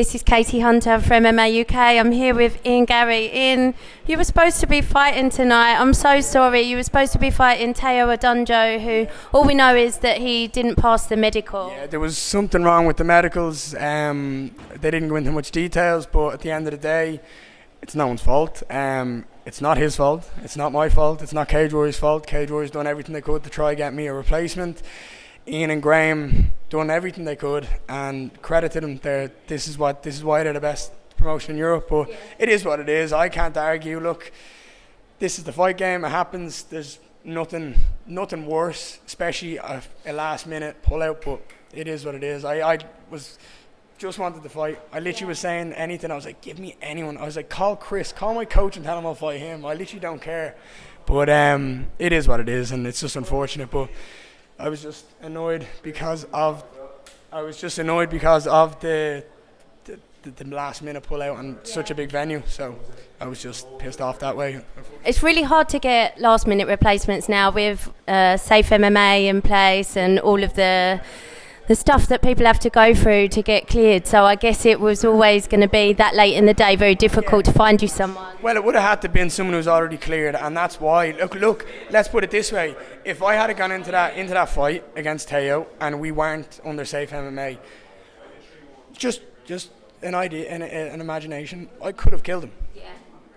This is Katie Hunter from MMA UK. I'm here with Ian Garry. Ian, you were supposed to be fighting tonight. I'm so sorry. You were supposed to be fighting Teo Adunjo, who all we know is that he didn't pass the medical. Yeah, there was something wrong with the medicals. They didn't go into much details, but at the end of the day, it's no one's fault. It's not his fault. It's not my fault. It's not Cage Warriors' fault. Cage Warriors done everything they could to try and get me a replacement. Ian and Graham done everything they could, and credit to them. This is why they're the best promotion in Europe. But it is what it is. I can't argue. Look, this is the fight game. It happens. There's nothing worse, especially a last minute pullout. But it is what it is. I just wanted to fight. I literally was saying anything. I was like, give me anyone. I was like, call Chris, call my coach and tell him I'll fight him. I literally don't care. But it is what it is, and it's just unfortunate. But I was just annoyed because of the last minute pull out on such a big venue. So I was just pissed off that way. It's really hard to get last minute replacements now with Safe MMA in place and all of the stuff that people have to go through to get cleared. So I guess it was always going to be that late in the day very difficult to find you someone. Well, it would have had to been someone who's already cleared, and that's why. Look. Let's put it this way: if I had gone into that fight against Teo and we weren't under Safe MMA, just an idea, an imagination, I could have killed him. Yeah.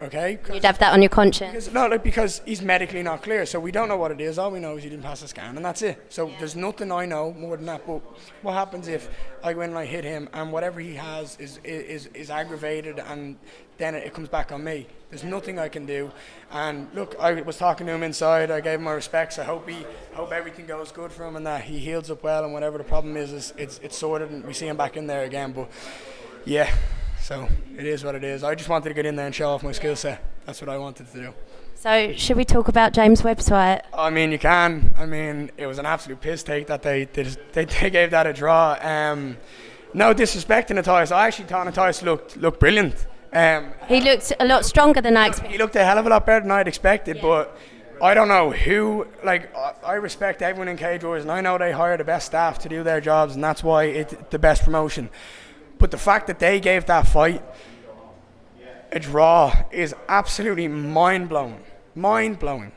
Okay. You'd have that on your conscience. Because he's medically not clear, so we don't know what it is. All we know is he didn't pass the scan, and that's it. So there's nothing I know more than that. But what happens if I go in and I hit him, and whatever he has is aggravated, and then it comes back on me? There's nothing I can do. And look, I was talking to him inside. I gave him my respects. I hope everything goes good for him, and that he heals up well. And whatever the problem is it's sorted, and we see him back in there again. But yeah. So it is what it is. I just wanted to get in there and show off my skill set. That's what I wanted to do. So should we talk about James Webb's fight? I mean, you can. I mean, it was an absolute piss take that they gave that a draw. No disrespect to Nathias. I actually thought Nathias looked brilliant. He looked a lot stronger than I expected. He looked a hell of a lot better than I'd expected, but I don't know who. I respect everyone in Cage Warriors, and I know they hire the best staff to do their jobs, and that's why it's the best promotion. But the fact that they gave that fight a draw is absolutely mind-blowing. Mind-blowing.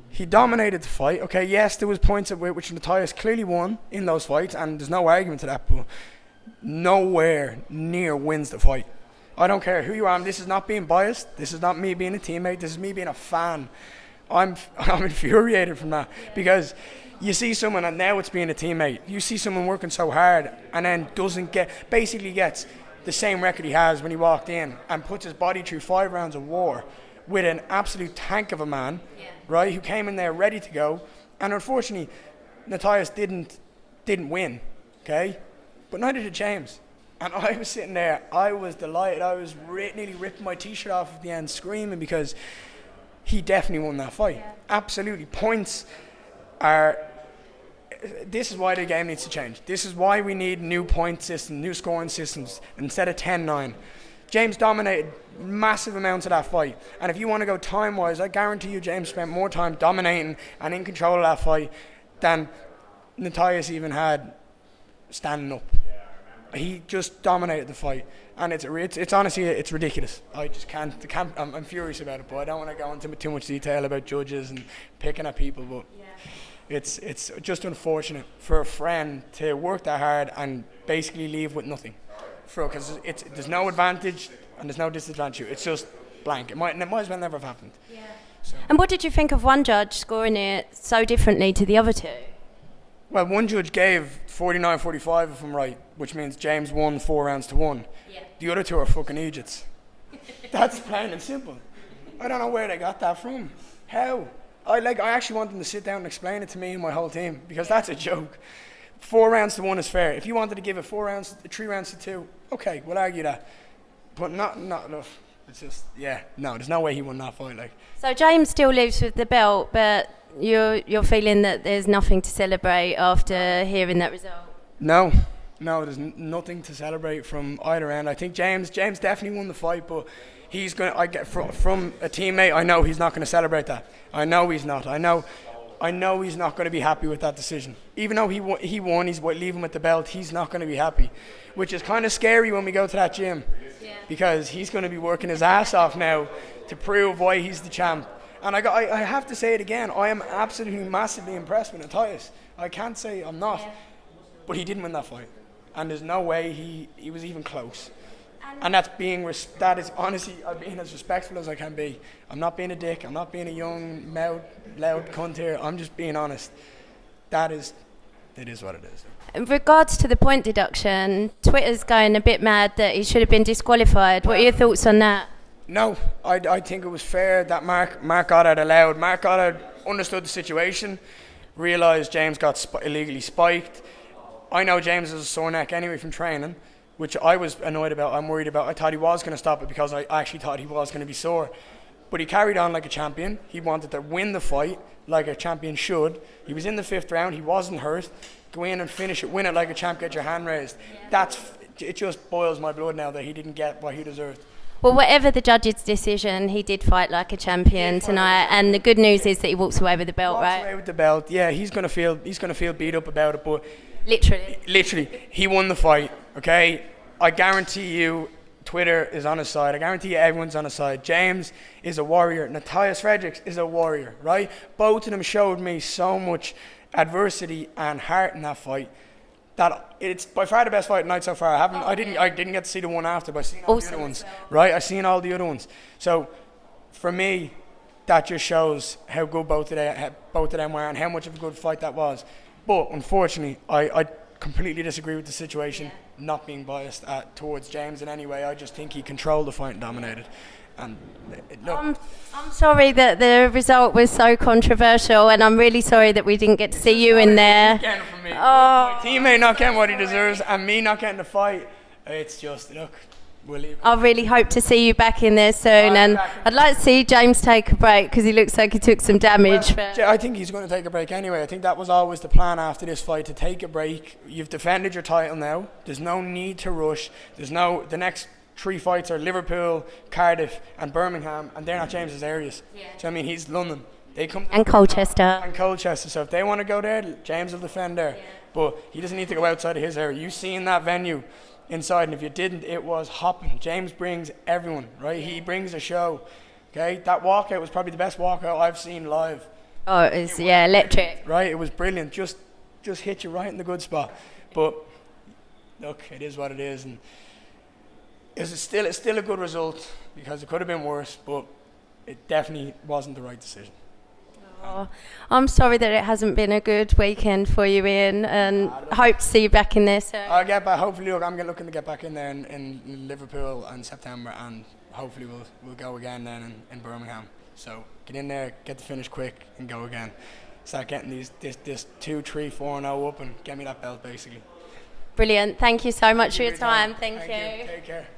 He dominated the fight. Okay, yes, there was points at which Nathias clearly won in those fights, and there's no argument to that, but nowhere near wins the fight. I don't care who you are. This is not being biased. This is not me being a teammate. This is me being a fan. I'm infuriated from that, because you see someone, and now it's being a teammate, you see someone working so hard and then basically gets the same record he has when he walked in, and puts his body through 5 rounds of war with an absolute tank of a man, right, who came in there ready to go. And unfortunately, Nathias didn't win, okay? But neither did James. And I was sitting there, I was delighted. I was nearly ripping my t-shirt off at the end, screaming, because he definitely won that fight. Yeah. Absolutely. Points are... This is why the game needs to change. This is why we need new point systems, new scoring systems, instead of 10-9. James dominated massive amounts of that fight. And if you want to go time-wise, I guarantee you James spent more time dominating and in control of that fight than Nathias even had standing up. He just dominated the fight. And it's honestly, it's ridiculous. I just can't I'm furious about it, but I don't want to go into too much detail about judges and picking at people, but... It's just unfortunate for a friend to work that hard and basically leave with nothing. Because there's no advantage and there's no disadvantage. It's just blank. It might as well never have happened. Yeah. So. And what did you think of one judge scoring it so differently to the other two? Well, one judge gave 49-45, if I'm right, which means James won 4 rounds to 1. Yeah. The other two are fucking idiots. That's plain and simple. I don't know where they got that from. How? I actually want them to sit down and explain it to me and my whole team, because that's a joke. 4 rounds to 1 is fair. If you wanted to give it 3 rounds to 2, okay, we'll argue that. But not enough. It's just, there's no way he won that fight. So James still lives with the belt, but you're feeling that there's nothing to celebrate after hearing that result? No, there's nothing to celebrate from either end. I think James definitely won the fight, but he's going. I get from a teammate. I know he's not going to celebrate that. I know he's not. I know I know he's not going to be happy with that decision. Even though he won, he's leaving with the belt, he's not going to be happy. Which is kind of scary when we go to that gym. Yeah. Because he's going to be working his ass off now to prove why he's the champ. And I have to say it again, I am absolutely massively impressed with Nathias. I can't say I'm not. Yeah. But he didn't win that fight. And there's no way he was even close. And that is honestly, I'm being as respectful as I can be. I'm not being a dick. I'm not being a young, loud cunt here. I'm just being honest. It is what it is. In regards to the point deduction, Twitter's going a bit mad that he should have been disqualified. What are your thoughts on that? No, I think it was fair that Mark Goddard allowed. Mark Goddard understood the situation, realised James got illegally spiked. I know James has a sore neck anyway from training, which I was annoyed about, I'm worried about. I thought he was going to stop it because I actually thought he was going to be sore. But he carried on like a champion. He wanted to win the fight like a champion should. He was in the 5th round. He wasn't hurt. Go in and finish it. Win it like a champ. Get your hand raised. Yeah. It just boils my blood now that he didn't get what he deserved. Well, whatever the judge's decision, he did fight like a champion tonight. And the good news is that he walks away with the belt, right? Walks away with the belt. Yeah, he's going to feel beat up about it, but Literally, he won the fight, okay? I guarantee you Twitter is on his side. I guarantee you everyone's on his side. James is a warrior. Nathias Frederick is a warrior, right? Both of them showed me so much adversity and heart in that fight that it's by far the best fight tonight so far. I didn't get to see the one after, but I've seen all the other ones, right? I've seen all the other ones. So for me, that just shows how good both of them were and how much of a good fight that was. But unfortunately, I completely disagree with the situation, not being biased towards James in any way. I just think he controlled the fight and dominated. And I'm sorry that the result was so controversial, and I'm really sorry that we didn't get to see you in there. My teammate not getting what he deserves and me not getting the fight. It's just, look. I really hope to see you back in there soon, and I'd like to see James take a break because he looks like he took some damage. I think he's going to take a break anyway. I think that was always the plan after this fight, to take a break. You've defended your title now. There's no need to rush. The next 3 fights are Liverpool, Cardiff and Birmingham, and they're not James's areas. Yeah. So I mean, he's London. They come and Colchester. So if they want to go there, James will defend there. Yeah. But he doesn't need to go outside of his area. You seen that venue inside, and if you didn't, it was hopping. James brings everyone, right? He brings a show. Okay, that walkout was probably the best walkout I've seen live. Oh, it was electric. Right, it was brilliant. Just hit you right in the good spot. But look, it is what it is, and it's still a good result because it could have been worse, but it definitely wasn't the right decision. Oh, I'm sorry that it hasn't been a good weekend for you, Ian, and hope to see you back in there soon. I'll get back. Hopefully, I'm looking to get back in there in Liverpool in September, and hopefully we'll go again then in Birmingham. So get in there, get the finish quick, and go again. Start getting this 2, 3, 4-0 up, and get me that belt basically. Brilliant. Thank you so much for your time. Thank you. Take care.